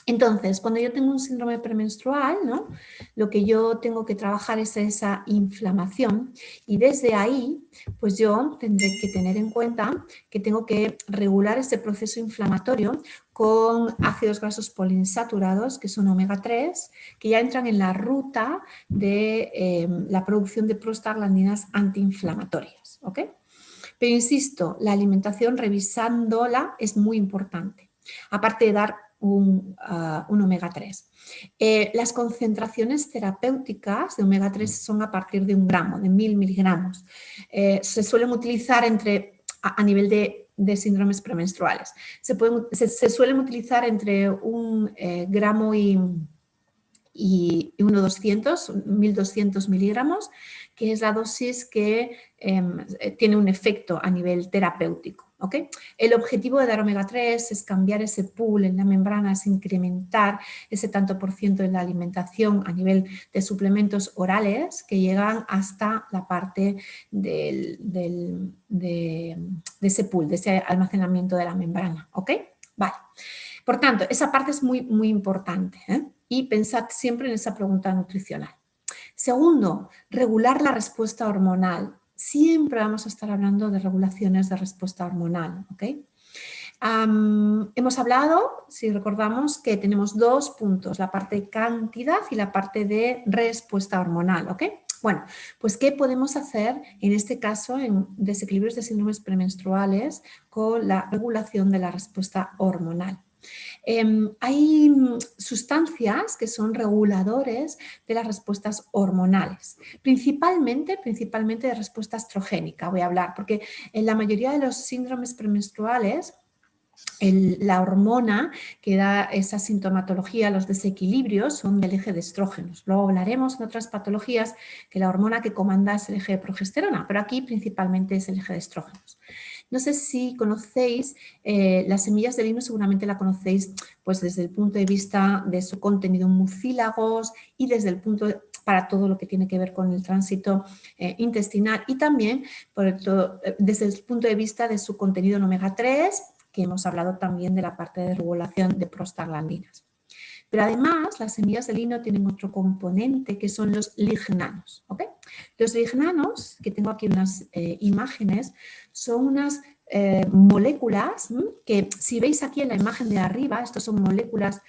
Entonces, cuando yo tengo un síndrome premenstrual, ¿no? Lo que yo tengo que trabajar es esa inflamación y desde ahí, pues yo tendré que tener en cuenta que tengo que regular ese proceso inflamatorio con ácidos grasos poliinsaturados, que son omega 3, que ya entran en la ruta de la producción de prostaglandinas antiinflamatorias, ¿ok? Pero insisto, la alimentación revisándola es muy importante, aparte de dar un omega 3. Las concentraciones terapéuticas de omega 3 son a partir de 1 gramo, de 1000 miligramos. Se suelen utilizar a nivel de síndromes premenstruales. Se suelen utilizar entre 1 gramo y 1200 miligramos, que es la dosis que tiene un efecto a nivel terapéutico. ¿Okay? El objetivo de dar omega 3 es cambiar ese pool en la membrana, es incrementar ese tanto por ciento de la alimentación a nivel de suplementos orales que llegan hasta la parte de ese pool, de ese almacenamiento de la membrana. ¿Ok? Vale. Por tanto, esa parte es muy, muy importante, ¿eh? Y pensad siempre en esa pregunta nutricional. Segundo, regular la respuesta hormonal. Siempre vamos a estar hablando de regulaciones de respuesta hormonal, ¿ok? Hemos hablado, si recordamos, que tenemos dos puntos, la parte de cantidad y la parte de respuesta hormonal, ¿ok? Bueno, pues ¿qué podemos hacer en este caso en desequilibrios de síndromes premenstruales con la regulación de la respuesta hormonal? Hay sustancias que son reguladores de las respuestas hormonales, principalmente de respuesta estrogénica, voy a hablar, porque en la mayoría de los síndromes premenstruales la hormona que da esa sintomatología, los desequilibrios, son del eje de estrógenos. Luego hablaremos en otras patologías que la hormona que comanda es el eje de progesterona, pero aquí principalmente es el eje de estrógenos. No sé si conocéis las semillas de lino, seguramente la conocéis pues desde el punto de vista de su contenido en mucílagos y desde el punto para todo lo que tiene que ver con el tránsito intestinal y también desde el punto de vista de su contenido en omega 3, que hemos hablado también de la parte de regulación de prostaglandinas. Pero además, las semillas de lino tienen otro componente que son los lignanos. ¿Okay? Los lignanos, que tengo aquí unas imágenes, son unas moléculas que si veis aquí en la imagen de arriba, estos son moléculas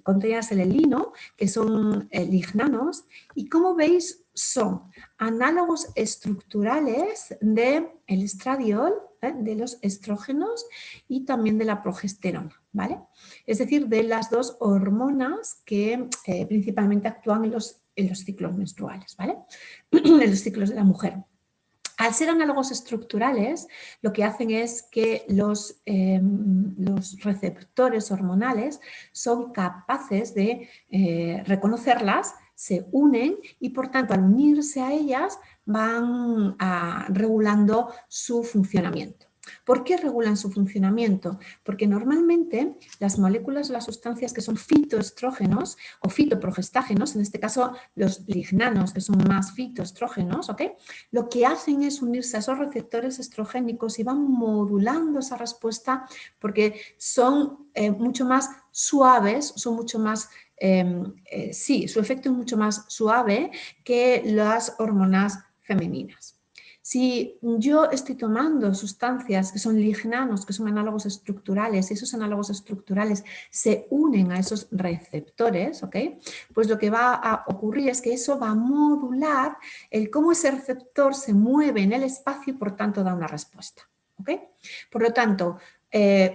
contenidas en el lino, que son lignanos, y como veis son análogos estructurales del estradiol, de los estrógenos y también de la progesterona, ¿vale? Es decir, de las dos hormonas que principalmente actúan en los ciclos menstruales, ¿vale? En los ciclos de la mujer. Al ser análogos estructurales, lo que hacen es que los receptores hormonales son capaces de reconocerlas, se unen y por tanto al unirse a ellas van regulando su funcionamiento. ¿Por qué regulan su funcionamiento? Porque normalmente las moléculas o las sustancias que son fitoestrógenos o fitoprogestágenos, en este caso los lignanos que son más fitoestrógenos, ¿ok? Lo que hacen es unirse a esos receptores estrogénicos y van modulando esa respuesta porque son mucho más suaves, son mucho más, sí, su efecto es mucho más suave que las hormonas femeninas. Si yo estoy tomando sustancias que son lignanos, que son análogos estructurales, y esos análogos estructurales se unen a esos receptores, ¿ok? Pues lo que va a ocurrir es que eso va a modular el cómo ese receptor se mueve en el espacio y por tanto da una respuesta, ¿ok? Por lo tanto,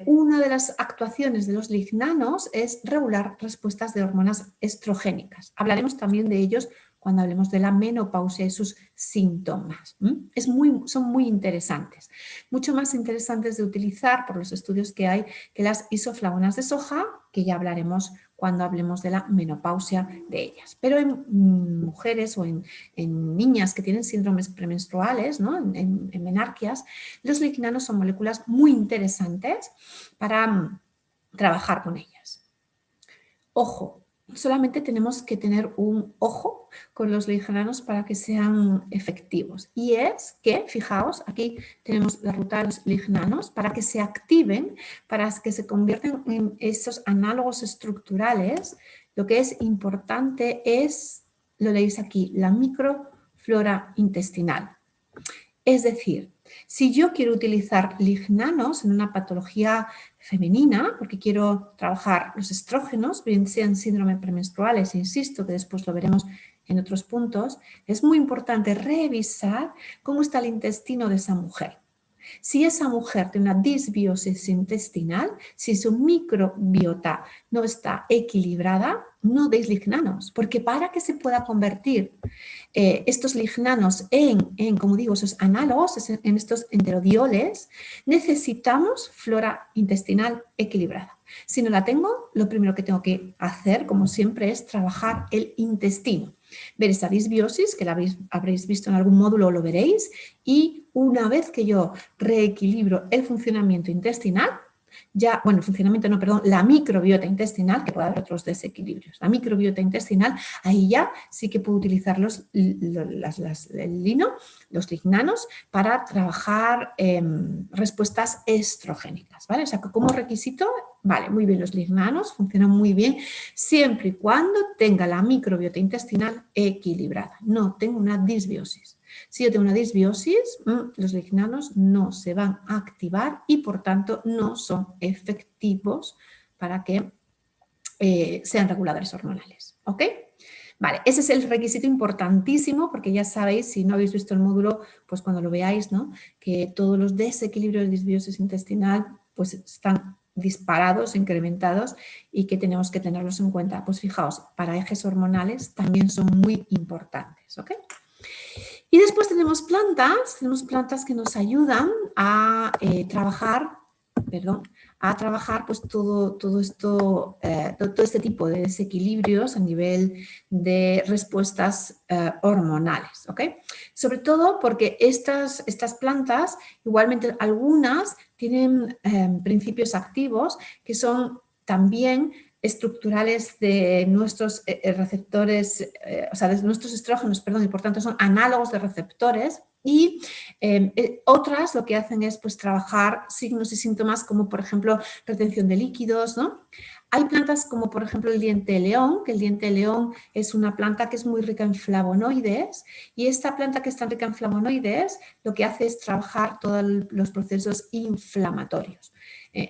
una de las actuaciones de los lignanos es regular respuestas de hormonas estrogénicas. Hablaremos también de ellos cuando hablemos de la menopausia y sus síntomas. Son muy interesantes, mucho más interesantes de utilizar por los estudios que hay que las isoflavonas de soja, que ya hablaremos cuando hablemos de la menopausia de ellas. Pero en mujeres o en niñas que tienen síndromes premenstruales, ¿no? en menarquias, los lignanos son moléculas muy interesantes para trabajar con ellas. Ojo, solamente tenemos que tener un ojo con los lignanos para que sean efectivos. Y es que, fijaos, aquí tenemos la ruta de los lignanos, para que se activen, para que se conviertan en esos análogos estructurales, lo que es importante es, lo leéis aquí, la microflora intestinal. Es decir, si yo quiero utilizar lignanos en una patología femenina, porque quiero trabajar los estrógenos, bien sean síndromes premenstruales, insisto que después lo veremos en otros puntos, es muy importante revisar cómo está el intestino de esa mujer. Si esa mujer tiene una disbiosis intestinal, si su microbiota no está equilibrada, no deis lignanos, porque para que se pueda convertir estos lignanos como digo, esos análogos, en estos enterodioles, necesitamos flora intestinal equilibrada. Si no la tengo, lo primero que tengo que hacer, como siempre, es trabajar el intestino. Ver esa disbiosis, que la habréis visto en algún módulo o lo veréis, y una vez que yo reequilibro el funcionamiento intestinal, la microbiota intestinal, que puede haber otros desequilibrios, la microbiota intestinal, ahí ya sí que puedo utilizar los lignanos para trabajar respuestas estrogénicas, ¿vale? O sea, que como requisito, vale, muy bien, los lignanos funcionan muy bien siempre y cuando tenga la microbiota intestinal equilibrada, no tengo una disbiosis. Si yo tengo una disbiosis, los lignanos no se van a activar y por tanto no son efectivos para que sean reguladores hormonales. ¿Ok? Vale, ese es el requisito importantísimo porque ya sabéis, si no habéis visto el módulo, pues cuando lo veáis, ¿no? Que todos los desequilibrios de disbiosis intestinal pues están disparados, incrementados y que tenemos que tenerlos en cuenta. Pues fijaos, para ejes hormonales también son muy importantes. ¿Ok? Y después tenemos plantas que nos ayudan a trabajar pues todo este tipo de desequilibrios a nivel de respuestas hormonales, ¿ok? Sobre todo porque estas plantas, igualmente algunas tienen principios activos que son también estructurales de nuestros receptores, o sea, de nuestros estrógenos, perdón, y por tanto son análogos de receptores. Y otras lo que hacen es pues, trabajar signos y síntomas como, por ejemplo, retención de líquidos, ¿no? Hay plantas como, por ejemplo, el diente de león, que el diente de león es una planta que es muy rica en flavonoides y esta planta que es tan rica en flavonoides lo que hace es trabajar todos los procesos inflamatorios.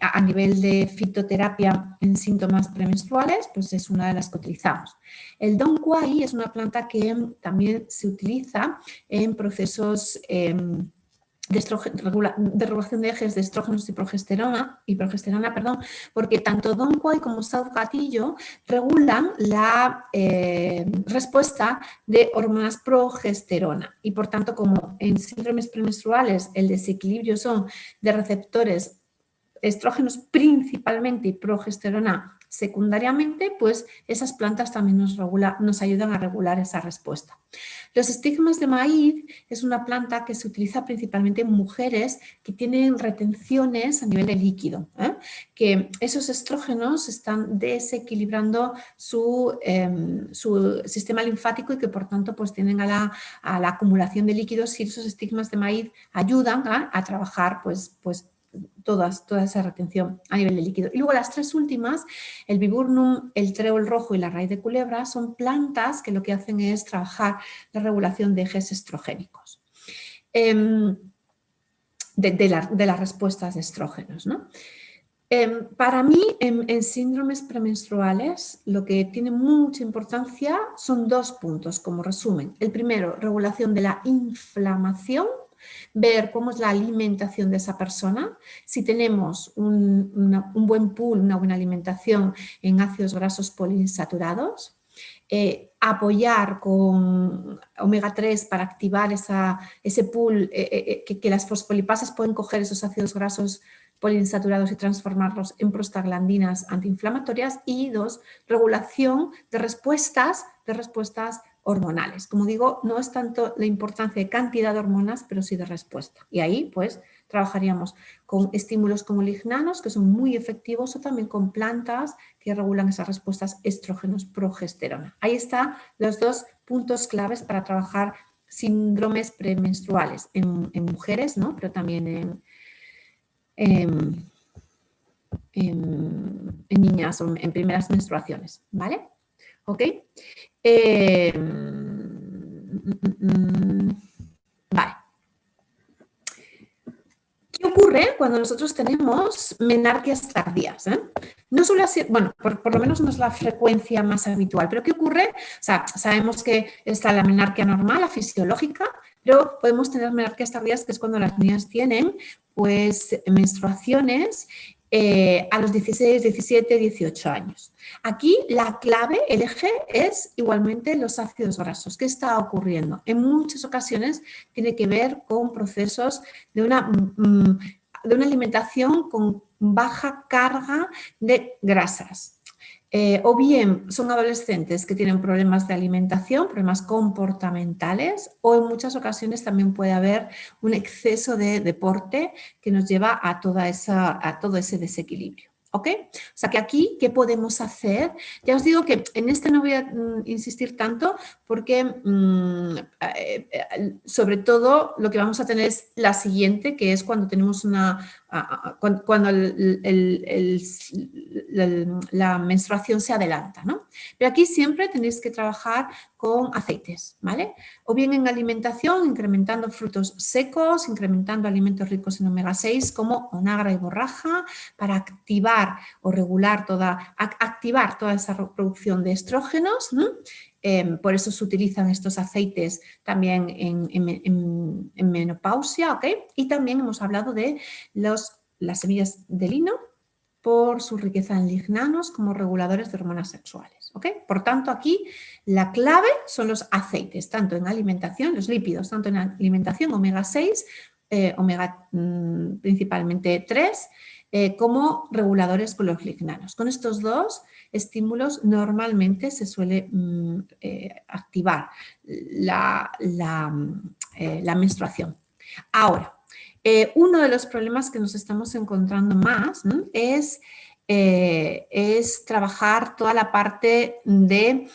A nivel de fitoterapia en síntomas premenstruales, pues es una de las que utilizamos. El Dong Quai es una planta que también se utiliza en procesos de regulación de ejes de estrógenos y progesterona, porque tanto Dong Quai como South Gatillo regulan la respuesta de hormonas progesterona y por tanto como en síndromes premenstruales el desequilibrio son de receptores estrógenos principalmente y progesterona secundariamente, pues esas plantas también nos ayudan a regular esa respuesta. Los estigmas de maíz es una planta que se utiliza principalmente en mujeres que tienen retenciones a nivel de líquido, que esos estrógenos están desequilibrando su sistema linfático y que por tanto pues tienden a la acumulación de líquidos y esos estigmas de maíz ayudan a trabajar pues toda esa retención a nivel de líquido. Y luego las tres últimas, el viburnum, el trébol rojo y la raíz de culebra, son plantas que lo que hacen es trabajar la regulación de ejes estrogénicos, de las respuestas de estrógenos, ¿no? Para mí, en síndromes premenstruales, lo que tiene mucha importancia son dos puntos como resumen. El primero, regulación de la inflamación, ver cómo es la alimentación de esa persona, si tenemos un buen pool, una buena alimentación en ácidos grasos poliinsaturados, apoyar con omega 3 para activar ese pool, que las fosfolipasas pueden coger esos ácidos grasos poliinsaturados y transformarlos en prostaglandinas antiinflamatorias y dos, regulación de respuestas hormonales. Como digo, no es tanto la importancia de cantidad de hormonas, pero sí de respuesta. Y ahí, pues, trabajaríamos con estímulos como lignanos, que son muy efectivos, o también con plantas que regulan esas respuestas estrógenos-progesterona. Ahí están los dos puntos claves para trabajar síndromes premenstruales en mujeres, ¿no? Pero también en niñas o en primeras menstruaciones, ¿vale? ¿Ok? Vale. ¿Qué ocurre cuando nosotros tenemos menarquias tardías? No suele ser, bueno, por lo menos no es la frecuencia más habitual, pero ¿qué ocurre? O sea, sabemos que está la menarquia normal, la fisiológica, pero podemos tener menarquias tardías, que es cuando las niñas tienen, pues, menstruaciones a los 16, 17, 18 años. Aquí la clave, el eje, es igualmente los ácidos grasos. ¿Qué está ocurriendo? En muchas ocasiones tiene que ver con procesos de una alimentación con baja carga de grasas. O bien son adolescentes que tienen problemas de alimentación, problemas comportamentales, o en muchas ocasiones también puede haber un exceso de deporte que nos lleva a todo ese desequilibrio. ¿Ok? O sea que aquí, ¿qué podemos hacer? Ya os digo que en este no voy a insistir tanto porque sobre todo lo que vamos a tener es la siguiente, que es cuando tenemos cuando la menstruación se adelanta, ¿no? Pero aquí siempre tenéis que trabajar con aceites, ¿vale? O bien en alimentación, incrementando frutos secos, incrementando alimentos ricos en omega 6 como onagra y borraja para activar o regular activar toda esa producción de estrógenos, ¿no? Por eso se utilizan estos aceites también en menopausia, ¿ok? Y también hemos hablado de las semillas de lino por su riqueza en lignanos como reguladores de hormonas sexuales, ¿ok? Por tanto, aquí la clave son los aceites, tanto en alimentación, los lípidos, tanto en alimentación, omega 6, omega principalmente 3, como reguladores con los lignanos. Con estos dos estímulos normalmente se suele activar la menstruación. Ahora, uno de los problemas que nos estamos encontrando más, ¿no? es trabajar toda la parte de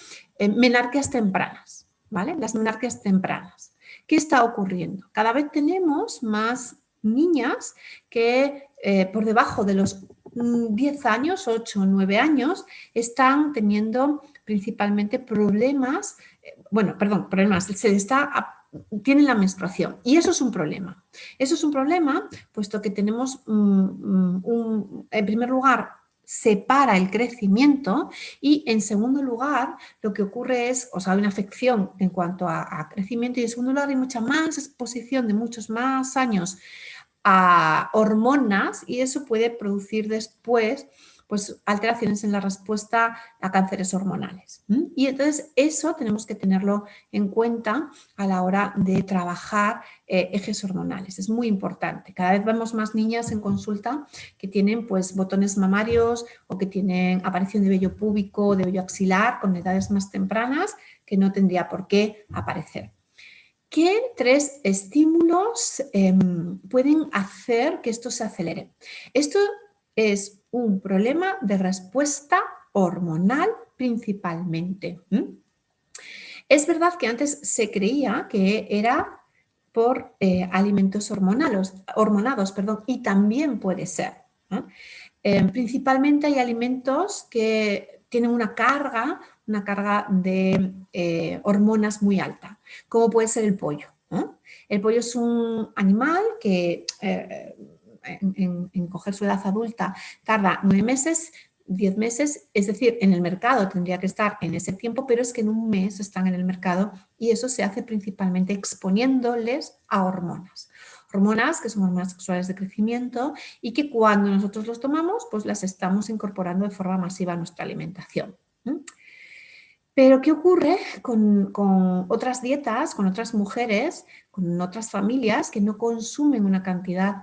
menarquias tempranas, ¿vale? Las menarquias tempranas. ¿Qué está ocurriendo? Cada vez tenemos más niñas que por debajo de los 10 años, 8 o 9 años, están teniendo principalmente problemas, tienen la menstruación y eso es un problema. Eso es un problema puesto que tenemos, en primer lugar, separa el crecimiento y en segundo lugar lo que ocurre es, hay una afección en cuanto a crecimiento y en segundo lugar hay mucha más exposición de muchos más años a hormonas y eso puede producir después pues alteraciones en la respuesta a cánceres hormonales. Y entonces eso tenemos que tenerlo en cuenta a la hora de trabajar ejes hormonales. Es muy importante. Cada vez vemos más niñas en consulta que tienen pues botones mamarios o que tienen aparición de vello púbico, de vello axilar con edades más tempranas que no tendría por qué aparecer. ¿Qué 3 estímulos pueden hacer que esto se acelere? Esto es un problema de respuesta hormonal principalmente. Es verdad que antes se creía que era por alimentos hormonados, y también puede ser. Principalmente hay alimentos que tienen una carga de hormonas muy alta, como puede ser el pollo. El pollo es un animal que en coger su edad adulta tarda 9 meses, 10 meses, es decir, en el mercado tendría que estar en ese tiempo, pero es que en un mes están en el mercado y eso se hace principalmente exponiéndoles a hormonas. Hormonas que son hormonas sexuales de crecimiento y que cuando nosotros los tomamos, pues las estamos incorporando de forma masiva a nuestra alimentación. Pero ¿qué ocurre con otras dietas, con otras mujeres, con otras familias que no consumen una cantidad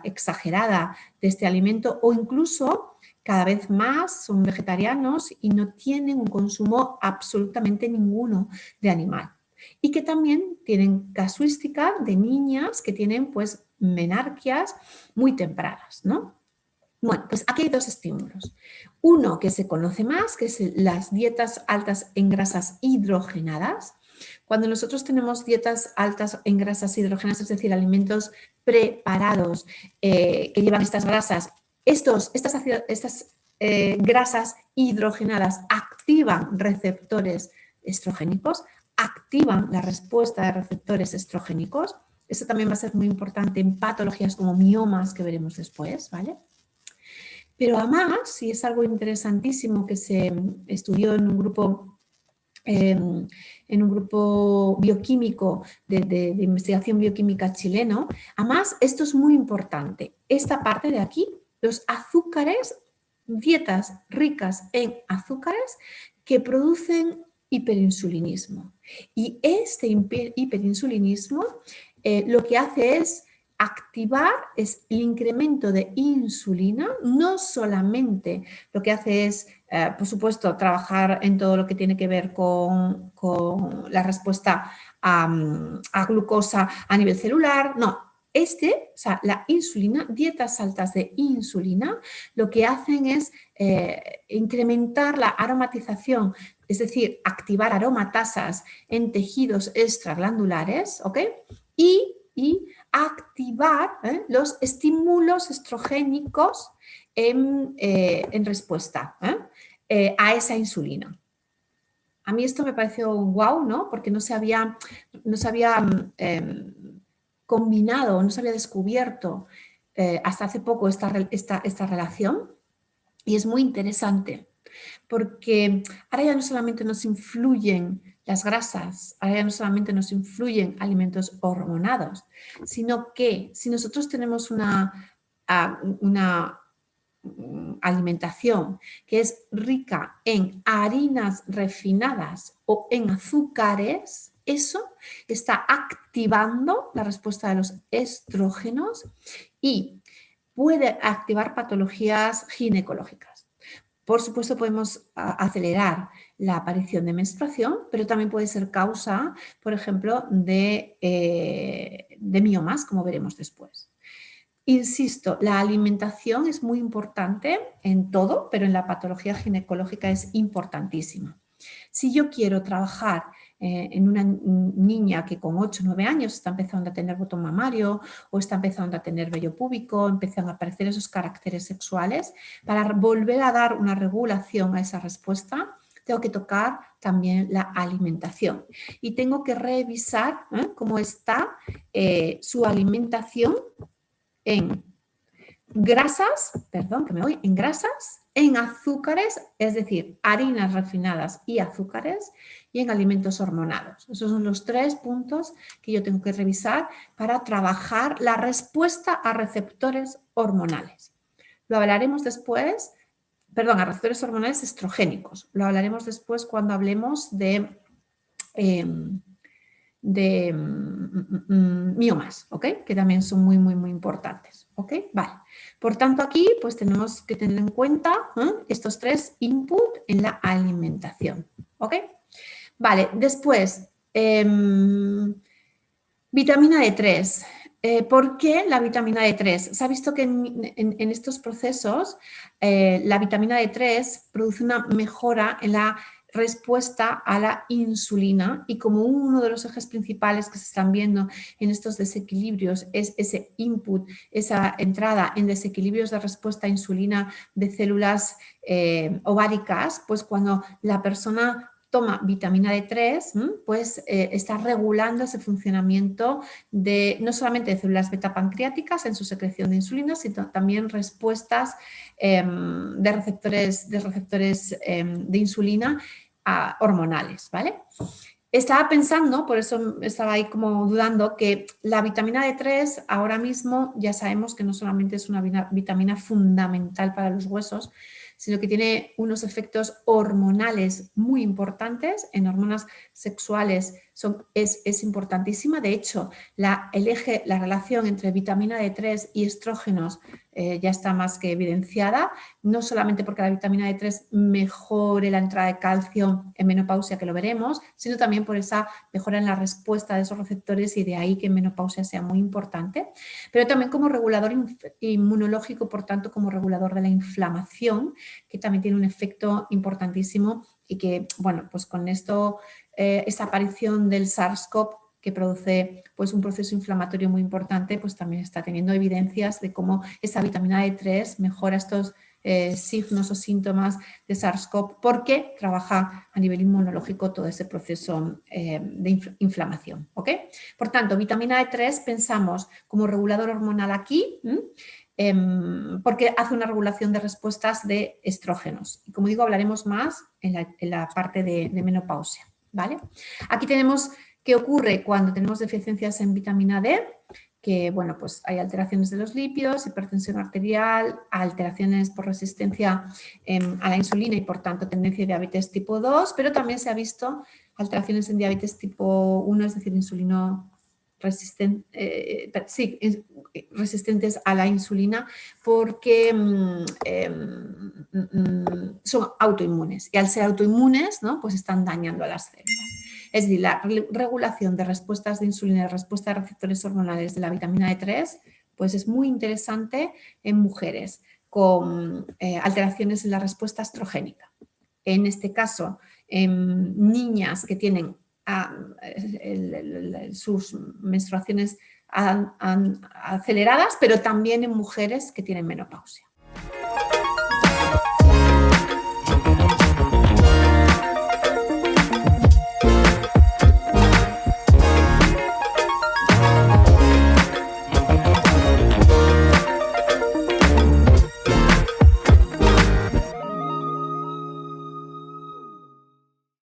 exagerada de este alimento o incluso cada vez más son vegetarianos y no tienen un consumo absolutamente ninguno de animal? Y que también tienen casuística de niñas que tienen pues menarquias muy tempranas, ¿no? Bueno, pues aquí hay dos estímulos. Uno que se conoce más, que es las dietas altas en grasas hidrogenadas. Cuando nosotros tenemos dietas altas en grasas hidrogenadas, es decir, alimentos preparados que llevan estas grasas, estas grasas hidrogenadas activan receptores estrogénicos, activan la respuesta de receptores estrogénicos. Eso también va a ser muy importante en patologías como miomas que veremos después, ¿vale? Pero además, y es algo interesantísimo que se estudió en un grupo bioquímico de investigación bioquímica chileno, además esto es muy importante, esta parte de aquí, los azúcares, dietas ricas en azúcares que producen hiperinsulinismo. Y este hiperinsulinismo lo que hace es activar el incremento de insulina, no solamente lo que hace es, por supuesto, trabajar en todo lo que tiene que ver con la respuesta a glucosa a nivel celular, no. O sea, la insulina, dietas altas de insulina, lo que hacen es incrementar la aromatización, es decir, activar aromatasas en tejidos extraglandulares, ¿ok? Y activar los estímulos estrogénicos en respuesta a esa insulina. A mí esto me pareció guau, ¿no? Porque no se había combinado, no se había descubierto hasta hace poco esta relación, y es muy interesante porque ahora ya no solamente nos influyen las grasas, ahora ya no solamente nos influyen alimentos hormonados, sino que si nosotros tenemos una alimentación que es rica en harinas refinadas o en azúcares, eso está activando la respuesta de los estrógenos y puede activar patologías ginecológicas. Por supuesto, podemos acelerar la aparición de menstruación, pero también puede ser causa, por ejemplo, de miomas, como veremos después. Insisto, la alimentación es muy importante en todo, pero en la patología ginecológica es importantísima. Si yo quiero trabajar en una niña que con 8 o 9 años está empezando a tener botón mamario o está empezando a tener vello púbico, empiezan a aparecer esos caracteres sexuales, para volver a dar una regulación a esa respuesta, tengo que tocar también la alimentación y tengo que revisar cómo está su alimentación en grasas, en azúcares, es decir, harinas refinadas y azúcares, y en alimentos hormonados. Esos son los 3 puntos que yo tengo que revisar para trabajar la respuesta a receptores hormonales. Lo hablaremos después, a receptores hormonales estrogénicos. Lo hablaremos después cuando hablemos de miomas, ¿ok? Que también son muy, muy, muy importantes, ¿ok? Vale. Por tanto, aquí pues tenemos que tener en cuenta estos 3 inputs en la alimentación, ¿ok? Vale, después, vitamina D3. ¿Por qué la vitamina D3? Se ha visto que en estos procesos la vitamina D3 produce una mejora en la respuesta a la insulina, y como uno de los ejes principales que se están viendo en estos desequilibrios es ese input, esa entrada en desequilibrios de respuesta a insulina de células ováricas, pues cuando la persona toma vitamina D3, pues está regulando ese funcionamiento no solamente de células beta pancreáticas en su secreción de insulina, sino también respuestas de receptores de insulina hormonales, ¿vale? Estaba pensando, por eso estaba ahí como dudando, que la vitamina D3 ahora mismo ya sabemos que no solamente es una vitamina fundamental para los huesos, sino que tiene unos efectos hormonales muy importantes. En hormonas sexuales es importantísima. De hecho, la relación entre vitamina D3 y estrógenos ya está más que evidenciada, no solamente porque la vitamina D3 mejore la entrada de calcio en menopausia, que lo veremos, sino también por esa mejora en la respuesta de esos receptores y de ahí que en menopausia sea muy importante, pero también como regulador inmunológico, por tanto como regulador de la inflamación, que también tiene un efecto importantísimo y que, bueno, pues con esto, esa aparición del SARS-CoV que produce pues, un proceso inflamatorio muy importante, pues también está teniendo evidencias de cómo esa vitamina D3 mejora estos signos o síntomas de SARS-CoV porque trabaja a nivel inmunológico todo ese proceso de inflamación. ¿Okay? Por tanto, vitamina D3 pensamos como regulador hormonal aquí, porque hace una regulación de respuestas de estrógenos. Y como digo, hablaremos más en la parte de menopausia. ¿Vale? Aquí tenemos qué ocurre cuando tenemos deficiencias en vitamina D, que bueno, pues hay alteraciones de los lípidos, hipertensión arterial, alteraciones por resistencia a la insulina y por tanto tendencia a diabetes tipo 2, pero también se ha visto alteraciones en diabetes tipo 1, es decir, resistentes a la insulina porque son autoinmunes y al ser autoinmunes, ¿no? Pues están dañando a las células. Es decir, la regulación de respuestas de insulina y respuesta de receptores hormonales de la vitamina D3 pues es muy interesante en mujeres con alteraciones en la respuesta estrogénica. En este caso, en niñas que tienen sus menstruaciones aceleradas, pero también en mujeres que tienen menopausia.